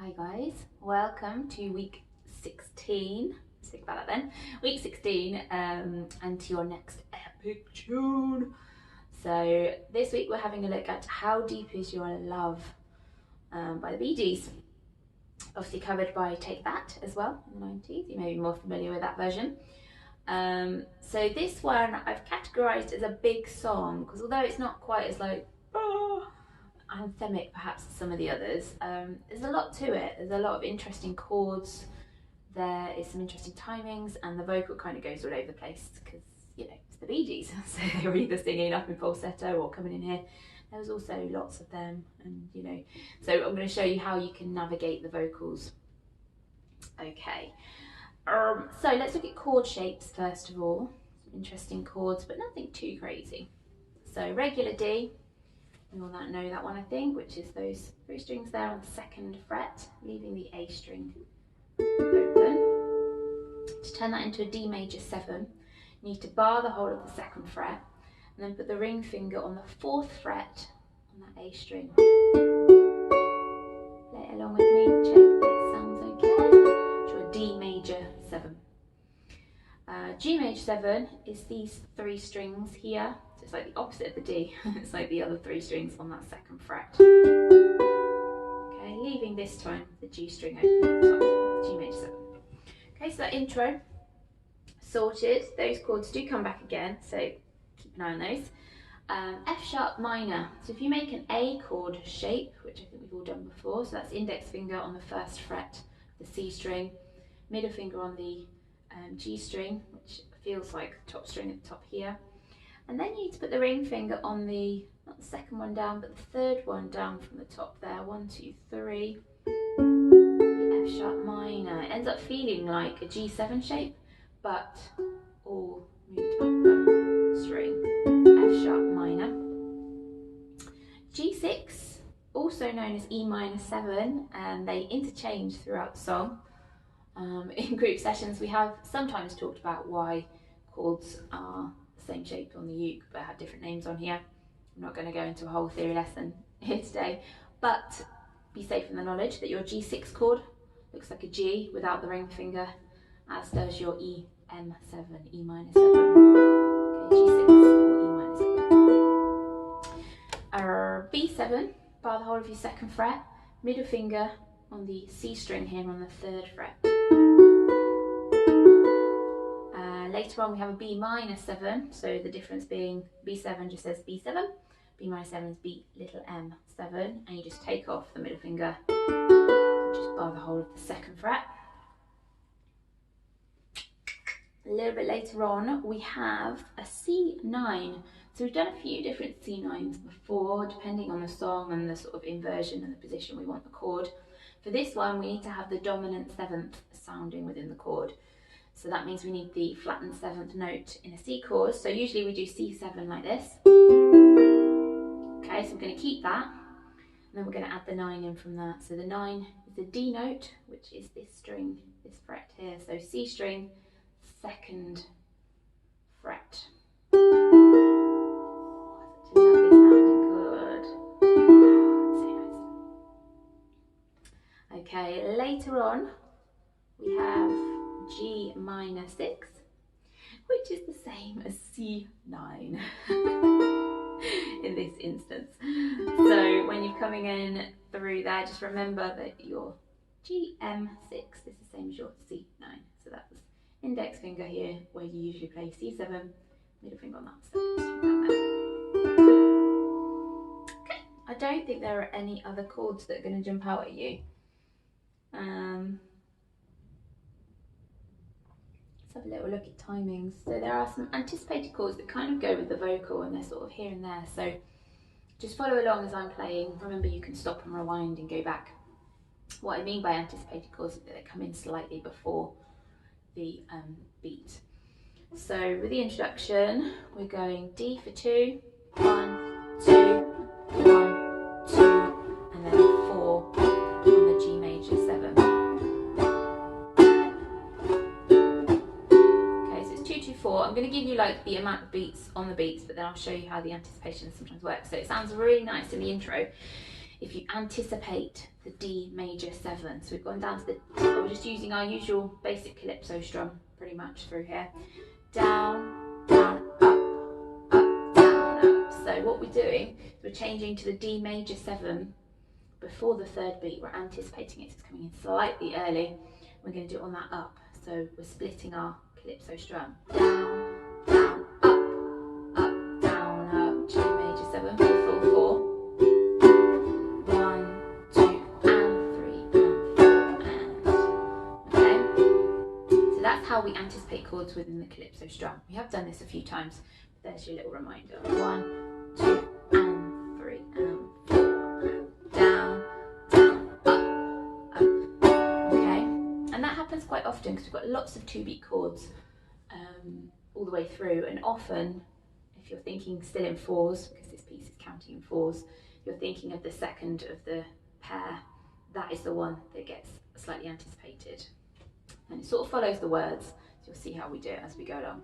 Hi guys, welcome to week 16. Let's think about that then. Week 16 and to your next epic tune. So this week we're having a look at How Deep Is Your Love by the Bee Gees. Obviously covered by Take That as well in the 90s. You may be more familiar with that version. So this one I've categorised as a big song because although it's not quite as like anthemic perhaps as some of the others, there's a lot to it. There's a lot of interesting chords, there is some interesting timings, and the vocal kind of goes all over the place because, you know, it's the Bee Gees, so they're either singing up in falsetto or coming in here. There was also lots of them, and you know, so I'm going to show you how you can navigate the vocals. Okay, so let's look at chord shapes first of all. Some interesting chords, but nothing too crazy. So regular D, you all know that one I think, which is those three strings there on the second fret, leaving the A string open. To turn that into a D major 7, you need to bar the whole of the second fret and then put the ring finger on the fourth fret on that A string. Play it along with me, check that it sounds okay. To a D major 7. G major 7 is these three strings here. So it's like the opposite of the D. It's like the other three strings on that second fret. Okay, leaving this time the G string open at the top, G major 7. Okay, so that intro sorted. Those chords do come back again, so keep an eye on those. F sharp minor. So if you make an A chord shape, which I think we've all done before, so that's index finger on the first fret, the C string, middle finger on the G string, which feels like the top string at the top here. And then you need to put the ring finger on the, not the second one down, but the third one down from the top there. 1, 2, 3. The F sharp minor. It ends up feeling like a G7 shape, but all moved up a string. F sharp minor. G6, also known as E minor 7, and they interchange throughout the song. In group sessions, we have sometimes talked about why chords are the same shape on the uke but have different names on here. I'm not going to go into a whole theory lesson here today, but be safe in the knowledge that your G6 chord looks like a G without the ring finger, as does your EM7, E minor 7. Okay, G6 or E minor 7. B7, bar the whole of your second fret, middle finger on the C string here on the third fret. Later on we have a B minor 7, so the difference being B7 just says B7, B minor 7 is B little m7, and you just take off the middle finger, just bar the whole of the second fret. A little bit later on we have a C9. So we've done a few different C9s before, depending on the song and the sort of inversion and the position we want the chord. For this one we need to have the dominant 7th sounding within the chord. So that means we need the flattened 7th note in a C chord. So usually we do C7 like this. Okay, so we're going to keep that, and then we're going to add the 9 in from that. So the 9 is the D note, which is this string, this fret here. So C string, 2nd fret. Oh, such a lovely sounding chord. So nice. Okay, later on we have G minor 6, which is the same as C9 in this instance. So when you're coming in through there, just remember that your GM6 is the same as your C9. So that's index finger here where you usually play C7, middle finger on that second. Okay, I don't think there are any other chords that are going to jump out at you. Let's have a little look at timings. So there are some anticipated chords that kind of go with the vocal, and they're sort of here and there. So just follow along as I'm playing. Remember, you can stop and rewind and go back. What I mean by anticipated chords is that they come in slightly before the beat. So with the introduction, we're going D for 2, 1, 2, 1, 2, and then 4 on the G major 7. I'm going to give you like the amount of beats on the beats, but then I'll show you how the anticipation sometimes works. So it sounds really nice in the intro. if you anticipate the D major 7. So we've gone down to the, we're just using our usual basic calypso strum pretty much through here. Down, down, up, down, up. So what we're doing is we're changing to the D major 7 before the 3rd beat. We're anticipating it, so it's coming in slightly early. We're going to do it on that up. So we're splitting our calypso strum. Down, down, up, down, up. G major 7 for the full 4. 1, 2, and 3, and 4, and. Okay? So that's how we anticipate chords within the calypso strum. We have done this a few times. There's your little reminder. 1, 2, and 3, and 4, and down, down, up. Okay? And that happens quite often because we've got lots of 2-beat chords all the way through, and often if you're thinking still in 4s, because this piece is counting in 4s, you're thinking of the 2nd of the pair, that is the one that gets slightly anticipated. And it sort of follows the words, so you'll see how we do it as we go along.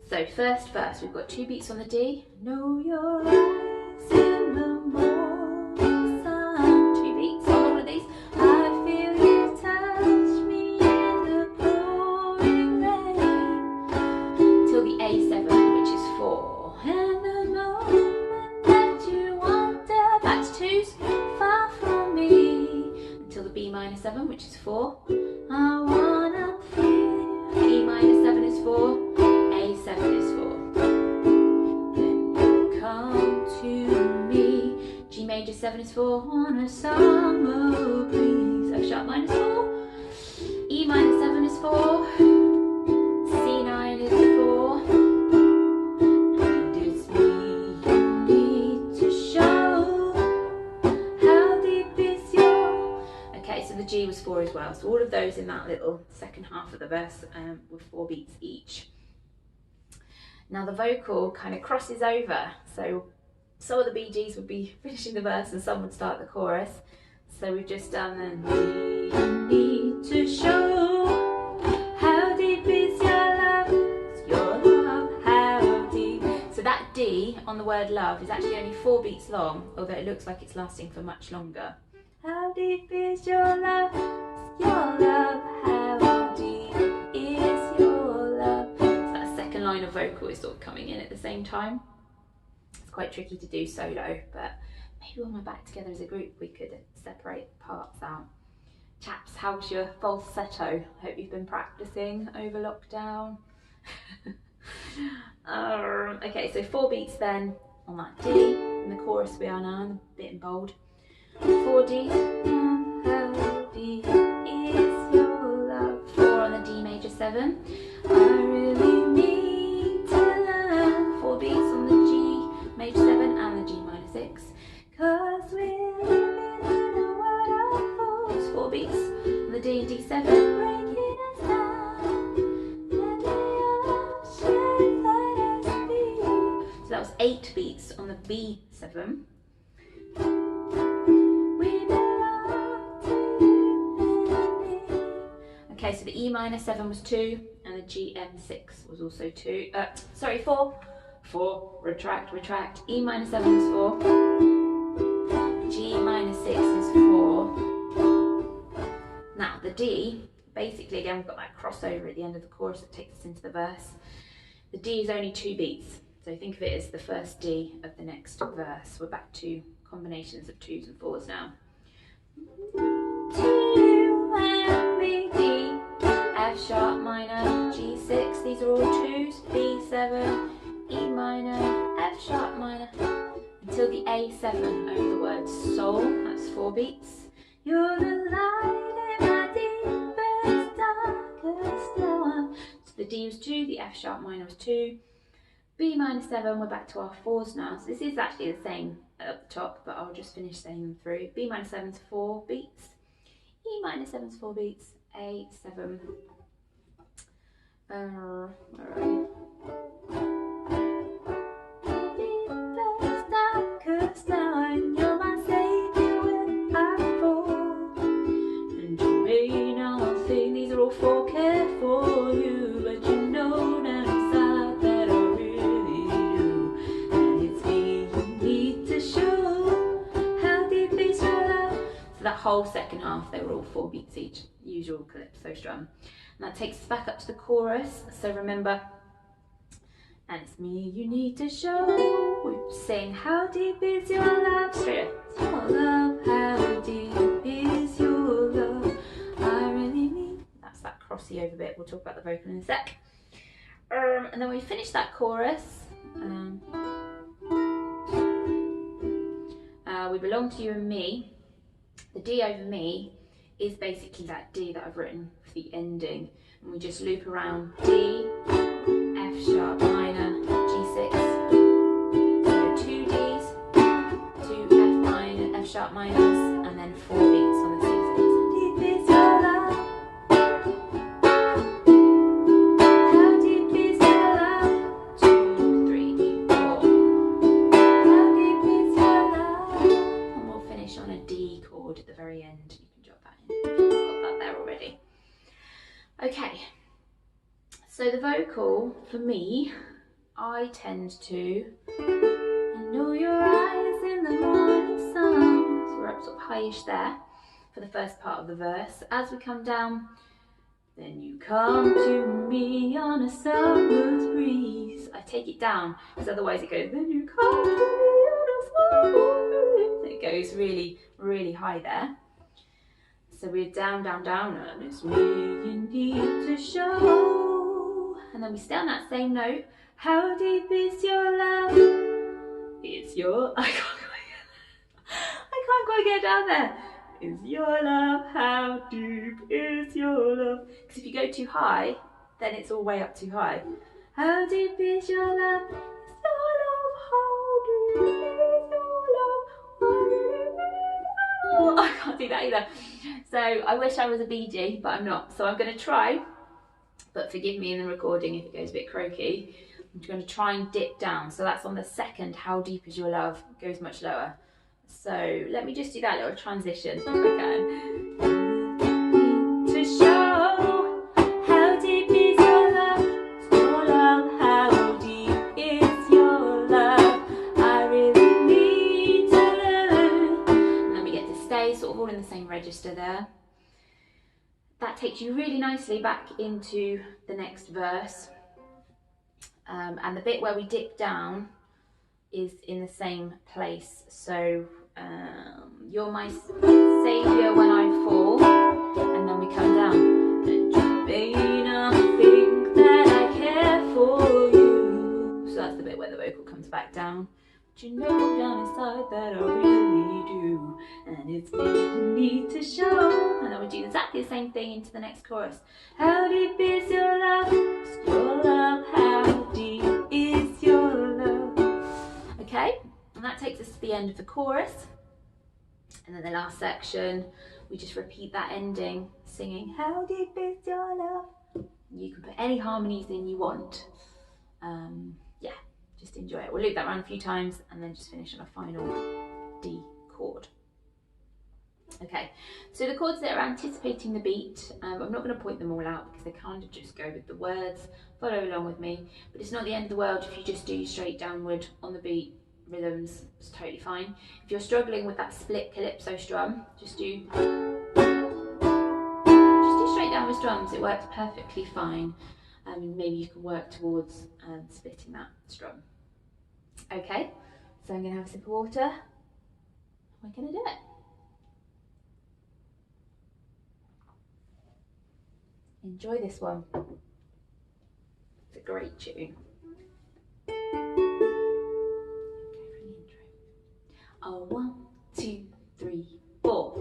So first verse, we've got 2 beats on the D. Know your eyes in the morning sun. 2 beats on all of these. I feel you touch me in the pouring rain. Till the A7, which is 4. And the moment that you wander, that's 2s, far from me. Until the B minor 7, which is 4. I wanna feel. E minor 7 is 4. A7 is 4. Then you come to me. G major 7 is 4 on a summer breeze. F sharp minus 4. E minor 7 is 4. C9 is 4. And it's me you need to show. How deep is your. Okay, so the G was 4 as well. So all of those in that little second half of the verse were 4 beats each. Now the vocal kind of crosses over, so some of the BGs would be finishing the verse and some would start the chorus. So we've just done the need to show how deep is your love, how deep. So that D on the word love is actually only 4 beats long, although it looks like it's lasting for much longer. How deep is your love, how deep is your love. Line of vocal is sort of coming in at the same time. It's quite tricky to do solo, but maybe when we're back together as a group we could separate parts out. Chaps, how's your falsetto? Hope you've been practicing over lockdown. Okay, so 4 beats then on that D. In the chorus we are now, a bit in bold. 4 Ds. How deep is your love? 4 on the D major 7. I really mean to learn. 4 beats on the G major 7 and the G minor 6. Cause we're living in a world of 4s. 4 beats on the D and D7, breaking us down. Let us be. So that was 8 beats on the B7. We belong to you. Okay, so the E minor 7 was 2 and the GM6 was also 2. 4. Retract. E minor 7 is 4. G minor 6 is 4. Now the D, basically again we've got that crossover at the end of the chorus that takes us into the verse. The D is only 2 beats, so think of it as the first D of the next verse. We're back to combinations of 2s and 4s now. 2 and B, D, F sharp minor, G6, these are all 2s, B7, E minor, F sharp minor, until the A7 over the word soul, that's 4 beats. You're the light in my deepest, darkest hour. So the D was 2, the F sharp minor was 2, B minor 7, we're back to our 4s now. So this is actually the same at the top, but I'll just finish saying them through. B minor 7's 4 beats, E minor 7's 4 beats, A7. Where are we? You're my savior when I fall, and you may not think these are all for care for you, but you know down inside that I really do, and it's me you need to show how whole second half, they were all 4 beats each, usual calypso strum. And that takes us back up to the chorus. So remember, and it's me you need to show. We sing, how deep is your love? Straight up. Your love, how deep is your love? I really need. That's that crossy over bit. We'll talk about the vocal in a sec. And then we finish that chorus. We belong to you and me. The D over me is basically that D that I've written for the ending. And we just loop around D, F sharp minor, G6. So 2 Ds, 2 F minor, F sharp minors, and then 4 beats on the C6. Deep is your love. How deep is your love? 2, 3, 4. How deep is your love? And we'll finish on a D chord at the very end. You can jot that in. I've got that there already. Okay. So the vocal, for me, I tend to, I know your eyes in the morning sun. So we're up sort of highish there for the first part of the verse. As we come down, then you come to me on a summer's breeze. I take it down, because otherwise it goes, then you come to me on a summer's breeze. It goes really, really high there. So we're down, down, down, and it's me you need to show. And then we stay on that same note. How deep is your love? It's your... I can't quite get down there. Is your love? How deep is your love? Because if you go too high, then it's all way up too high. How deep is your love? Is your love? How deep is your love? Oh, I can't do that either. So I wish I was a Bee Gee, but I'm not. So I'm going to try. But forgive me in the recording if it goes a bit croaky. I'm going to try and dip down. So that's on the second, how deep is your love? It goes much lower. So let me just do that little transition if I can. To show how deep is your love? Your love, how deep is your love? I really need to learn. And then we get to stay sort of all in the same register there. That takes you really nicely back into the next verse. And the bit where we dip down is in the same place. So you're my saviour when I fall, and then we come down. And you may not think that I care for you. So that's the bit where the vocal comes back down. But you know down inside that I really do. And it's me you need to show. And then we do exactly the same thing into the next chorus. How deep is your love? Is your love? How deep is your love? Okay, and that takes us to the end of the chorus. And then the last section, we just repeat that ending, singing, how deep is your love? You can put any harmonies in you want. Yeah, just enjoy it. We'll loop that around a few times and then just finish on a final D chord. Okay, so the chords that are anticipating the beat, I'm not going to point them all out because they kind of just go with the words. Follow along with me, but it's not the end of the world if you just do straight downward on the beat rhythms. It's totally fine. If you're struggling with that split calypso strum, just do straight downward strums. It works perfectly fine. Maybe you can work towards splitting that strum. Okay, so I'm going to have a sip of water. We're going to do it. Enjoy this one. It's a great tune. Okay, for the intro. Oh, 1, 2, 3, 4.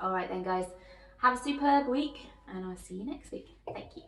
All right then guys, have a superb week and I'll see you next week. Thank you.